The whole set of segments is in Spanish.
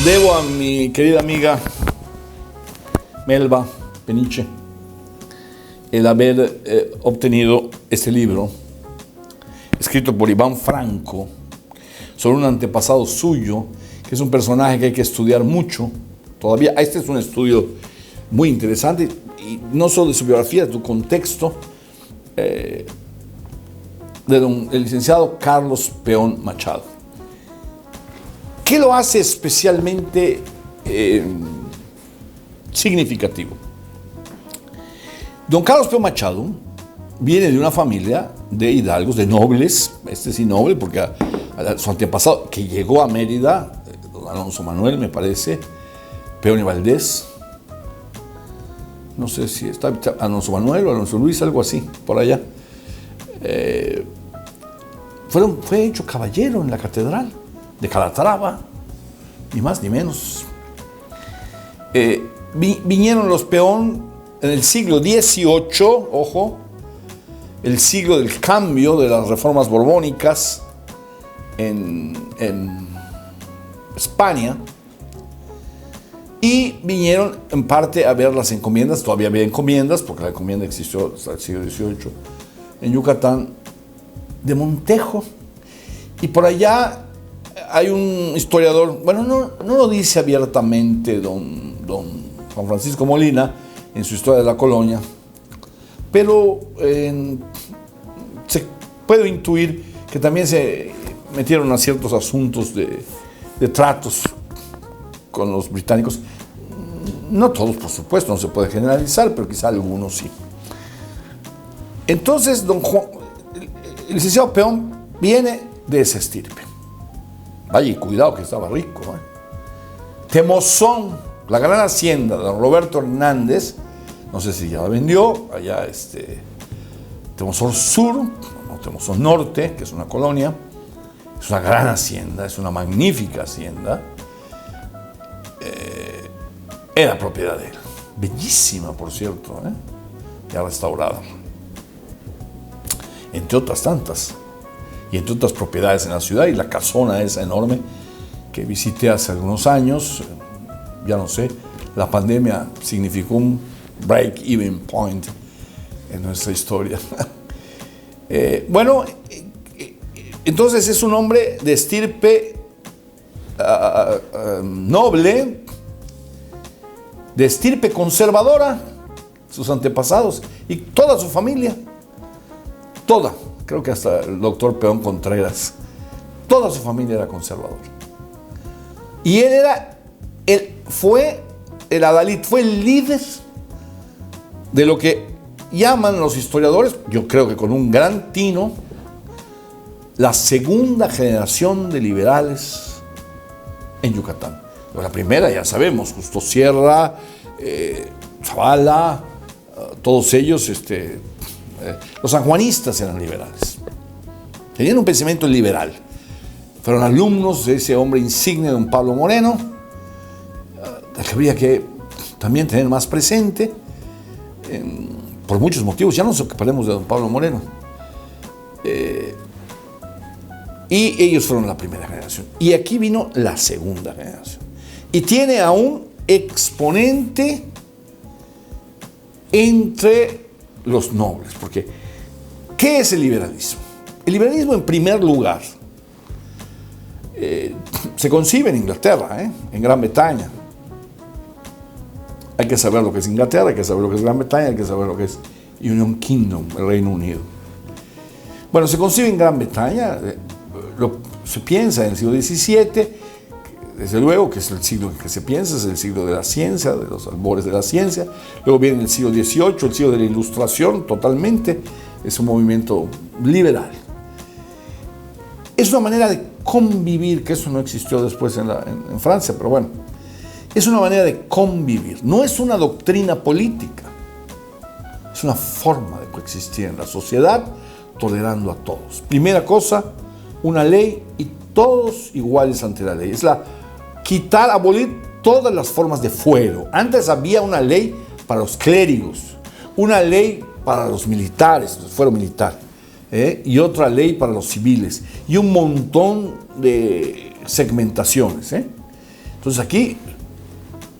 Debo a mi querida amiga Melba Peniche el haber obtenido este libro, escrito por Iván Franco, sobre un antepasado suyo, que es un personaje que hay que estudiar mucho. Todavía, este es un estudio muy interesante, y no solo de su biografía, de su contexto, el licenciado Carlos Peón Machado. ¿Qué lo hace especialmente significativo? Don Carlos Peón Machado viene de una familia de hidalgos, de nobles, este sí noble, porque a su antepasado, que llegó a Mérida, don Alonso Manuel, me parece, Peón y Valdés, no sé si está Alonso Manuel o Alonso Luis, algo así, por allá. Fue hecho caballero en la catedral de Calatrava, ni más ni menos. Vinieron los Peón en el siglo XVIII, ojo, el siglo del cambio de las reformas borbónicas en España, y vinieron en parte a ver las encomiendas. Todavía había encomiendas, porque la encomienda existió hasta el siglo XVIII en Yucatán, de Montejo. Y por allá hay un historiador, bueno, no lo dice abiertamente don Juan Francisco Molina en su Historia de la Colonia, pero se puede intuir que también se metieron a ciertos asuntos de tratos con los británicos. No todos, por supuesto, no se puede generalizar, pero quizá algunos sí. Entonces, el licenciado Peón viene de esa estirpe. Vaya, y cuidado que estaba rico. Temozón, la gran hacienda de don Roberto Hernández, no sé si ya la vendió, allá Temozón Sur, no, Temozón Norte, que es una colonia, es una gran hacienda, es una magnífica hacienda, era propiedad de él, bellísima por cierto, ya restaurada, entre otras tantas, y entre otras propiedades en la ciudad, y la casona esa enorme que visité hace algunos años. Ya no sé, la pandemia significó un break-even point en nuestra historia. Entonces es un hombre de estirpe noble, de estirpe conservadora, sus antepasados y toda su familia, toda, creo que hasta el doctor Peón Contreras, toda su familia era conservadora. Y él fue el adalid, fue el líder de lo que llaman los historiadores, yo creo que con un gran tino, la segunda generación de liberales en Yucatán. La primera, ya sabemos, Justo Sierra, Zavala, todos ellos, los sanjuanistas eran liberales. Tenían un pensamiento liberal. Fueron alumnos de ese hombre insigne, don Pablo Moreno, que habría que también tener más presente, por muchos motivos. Ya no nos ocuparemos de don Pablo Moreno. Y ellos fueron la primera generación. Y aquí vino la segunda generación. Y tiene a un exponente entre los nobles. Porque, ¿qué es el liberalismo? El liberalismo, en primer lugar, se concibe en Inglaterra, en Gran Bretaña. Hay que saber lo que es Inglaterra, hay que saber lo que es Gran Bretaña, hay que saber lo que es United Kingdom, el Reino Unido. Bueno, se concibe en Gran Bretaña, se piensa en el siglo XVII, desde luego que es el siglo en que se piensa, es el siglo de la ciencia, de los albores de la ciencia. Luego viene el siglo XVIII, el siglo de la Ilustración, totalmente, es un movimiento liberal. Es una manera de convivir, que eso no existió después en Francia, pero bueno, es una manera de convivir, no es una doctrina política, es una forma de coexistir en la sociedad, tolerando a todos. Primera cosa, una ley y todos iguales ante la ley. Es abolir todas las formas de fuero. Antes había una ley para los clérigos, una ley para los militares, el fuero militar, y otra ley para los civiles, y un montón de segmentaciones. Entonces aquí,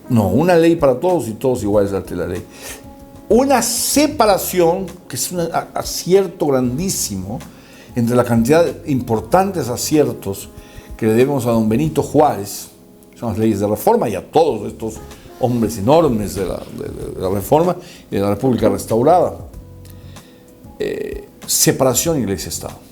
no, una ley para todos y todos iguales ante la ley. Una separación, que es un acierto grandísimo, entre la cantidad de importantes aciertos que le debemos a don Benito Juárez, son las leyes de reforma, y a todos estos hombres enormes de la reforma y de la República restaurada. Separación Iglesia-Estado.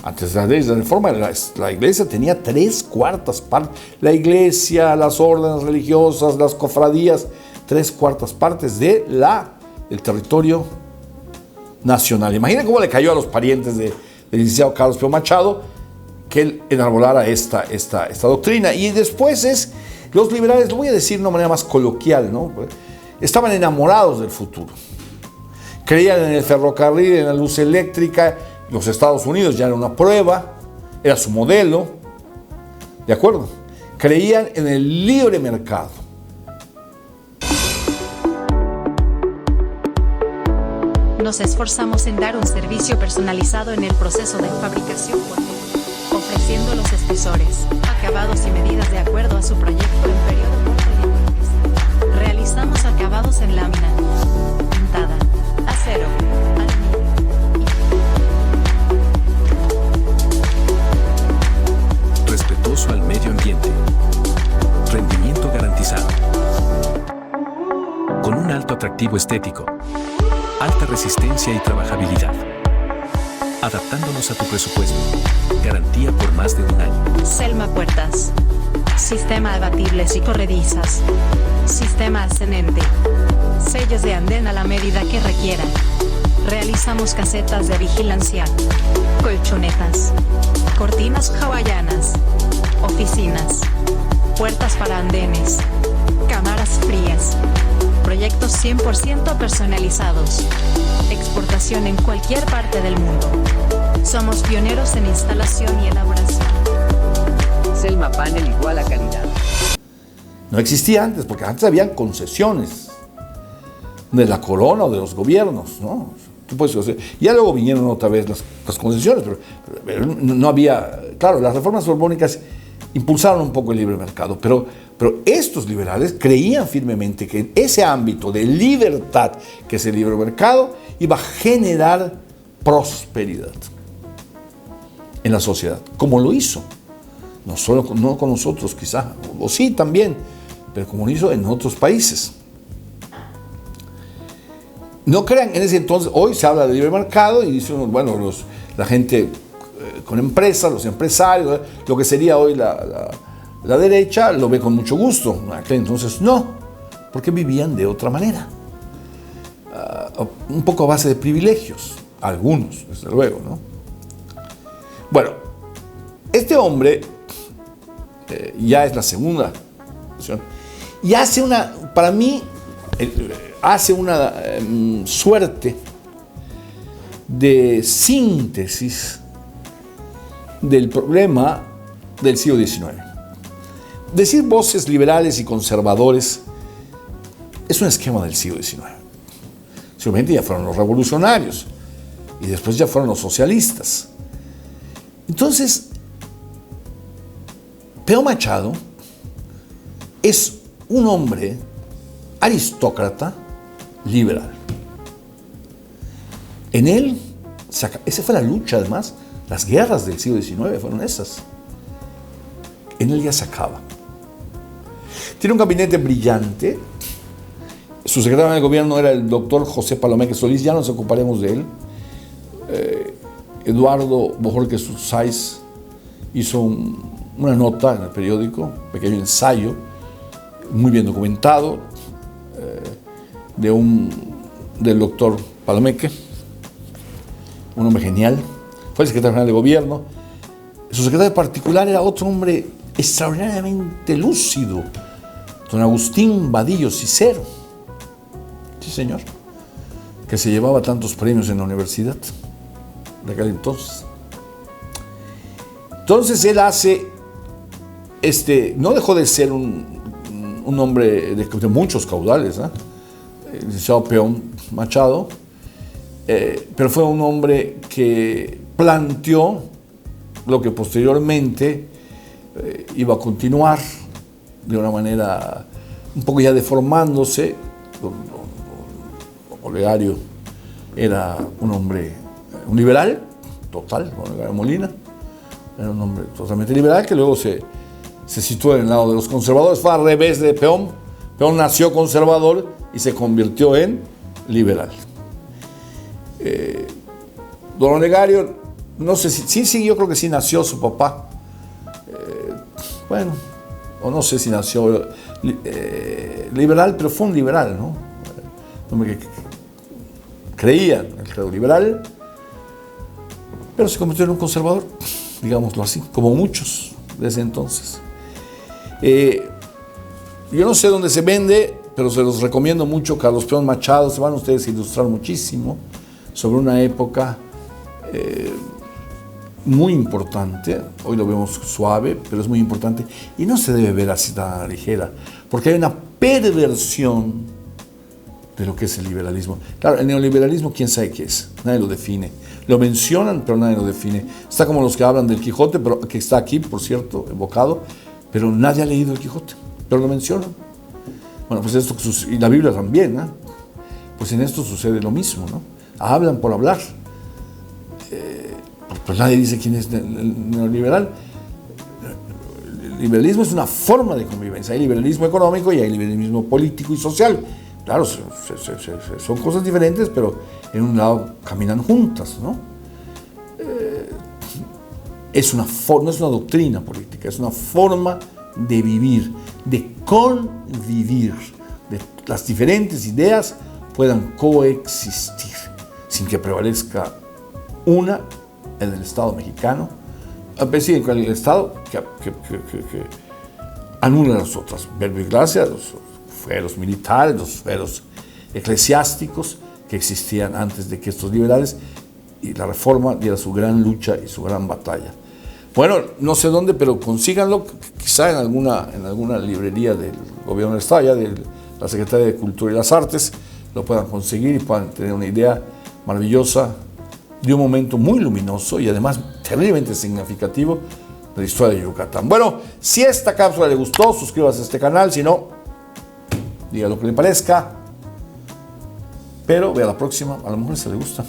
Antes de las leyes de reforma, la Iglesia tenía 3/4 partes. La Iglesia, las órdenes religiosas, las cofradías, 3/4 partes del territorio nacional. Imagina cómo le cayó a los parientes del licenciado Carlos Pío Machado que él enarbolara esta doctrina. Y después los liberales, lo voy a decir de una manera más coloquial, ¿no? Estaban enamorados del futuro. Creían en el ferrocarril, en la luz eléctrica. Los Estados Unidos ya era una prueba, era su modelo, ¿de acuerdo? Creían en el libre mercado. Nos esforzamos en dar un servicio personalizado en el proceso de fabricación por dentro, ofreciendo los espesores, acabados y medidas de acuerdo a su proyecto en periodo corto y económico. Realizamos acabados en lámina, pintada, acero, respetuoso al medio ambiente. Rendimiento garantizado. Con un alto atractivo estético. Alta resistencia y trabajabilidad. Adaptándonos a tu presupuesto. Garantía por más de un año. Selma Puertas. Sistema abatibles y corredizas. Sistema ascendente. Sellos de andén a la medida que requieran. Realizamos casetas de vigilancia. Colchonetas. Cortinas hawaianas. Oficinas. Puertas para andenes. Cámaras frías. Proyectos 100% personalizados. Exportación en cualquier parte del mundo. Somos pioneros en instalación y elaboración. Selma Panel igual a calidad. No existía antes, porque antes habían concesiones de la corona o de los gobiernos, ¿no? ¿Qué puedes hacer? Ya luego vinieron otra vez las concesiones, pero no había... Claro, las reformas borbónicas impulsaron un poco el libre mercado, pero estos liberales creían firmemente que en ese ámbito de libertad, que es el libre mercado, iba a generar prosperidad en la sociedad, como lo hizo. No con nosotros quizá, o sí también, pero como lo hizo en otros países. No crean, en ese entonces, hoy se habla de libre mercado y dicen, bueno, la gente con empresas, los empresarios, lo que sería hoy la derecha, lo ve con mucho gusto. Entonces no, porque vivían de otra manera. Un poco a base de privilegios, algunos, desde luego, ¿no? Bueno, este hombre ya es la segunda opción, y hace para mí, hace una suerte de síntesis del problema del siglo XIX. Decir voces liberales y conservadores es un esquema del siglo XIX. Seguramente ya fueron los revolucionarios y después ya fueron los socialistas. Entonces, Pío Machado es un hombre aristócrata liberal. En él, esa fue la lucha además, las guerras del siglo XIX fueron esas. En él ya se acaba. Tiene un gabinete brillante. Su secretario de gobierno era el doctor José Palomeque Solís, ya nos ocuparemos de él. Eduardo Bojorquez Sáiz hizo una nota en el periódico, un pequeño ensayo, muy bien documentado, del doctor Palomeque, un hombre genial. Fue el secretario general de gobierno. Su secretario particular era otro hombre extraordinariamente lúcido, don Agustín Vadillo Cicero. Sí, señor, que se llevaba tantos premios en la universidad de aquel entonces. Entonces él hace, no dejó de ser un hombre de muchos caudales, el licenciado Pío Machado, pero fue un hombre que planteó lo que posteriormente iba a continuar de una manera un poco ya deformándose. Olegario era un hombre, un liberal total, Olegario Molina, era un hombre totalmente liberal que luego se situó en el lado de los conservadores. Fue al revés de Peón. Peón nació conservador y se convirtió en liberal. Don Olegario, no sé si, sí, yo creo que sí nació su papá. Bueno, o no sé si nació liberal, pero fue un liberal, ¿no? Un hombre que creía en el credo liberal, pero se convirtió en un conservador, digámoslo así, como muchos desde entonces. Yo no sé dónde se vende, pero se los recomiendo mucho. Carlos Peón Machado, se van ustedes a ilustrar muchísimo sobre una época muy importante. Hoy lo vemos suave, pero es muy importante y no se debe ver así tan a la ligera, porque hay una perversión de lo que es el liberalismo. Claro, el neoliberalismo, quién sabe qué es, nadie lo define. Lo mencionan, pero nadie lo define. Está como los que hablan del Quijote, pero que está aquí, por cierto, evocado, pero nadie ha leído el Quijote, pero lo mencionan. Bueno, pues esto, y la Biblia también, ¿no? Pues en esto sucede lo mismo, ¿no? Hablan por hablar. Pues nadie dice quién es el neoliberal. El liberalismo es una forma de convivencia. Hay liberalismo económico y hay liberalismo político y social. Claro, son cosas diferentes, pero en un lado caminan juntas, ¿no? No es una doctrina política, es una forma de vivir, de convivir, de las diferentes ideas puedan coexistir sin que prevalezca una en el Estado mexicano, a pesar de el Estado que anula las otras. Verbo y gracia, los fueros militares, los fueros eclesiásticos que existían antes de que estos liberales y la reforma diera su gran lucha y su gran batalla. Bueno, no sé dónde, pero consíganlo, quizá en alguna librería del gobierno del Estado, ya de la Secretaría de Cultura y las Artes, lo puedan conseguir y puedan tener una idea maravillosa de un momento muy luminoso y además terriblemente significativo de la historia de Yucatán. Bueno, si esta cápsula le gustó, suscríbase a este canal, si no, diga lo que le parezca, pero vea la próxima, a lo mejor se le gusta.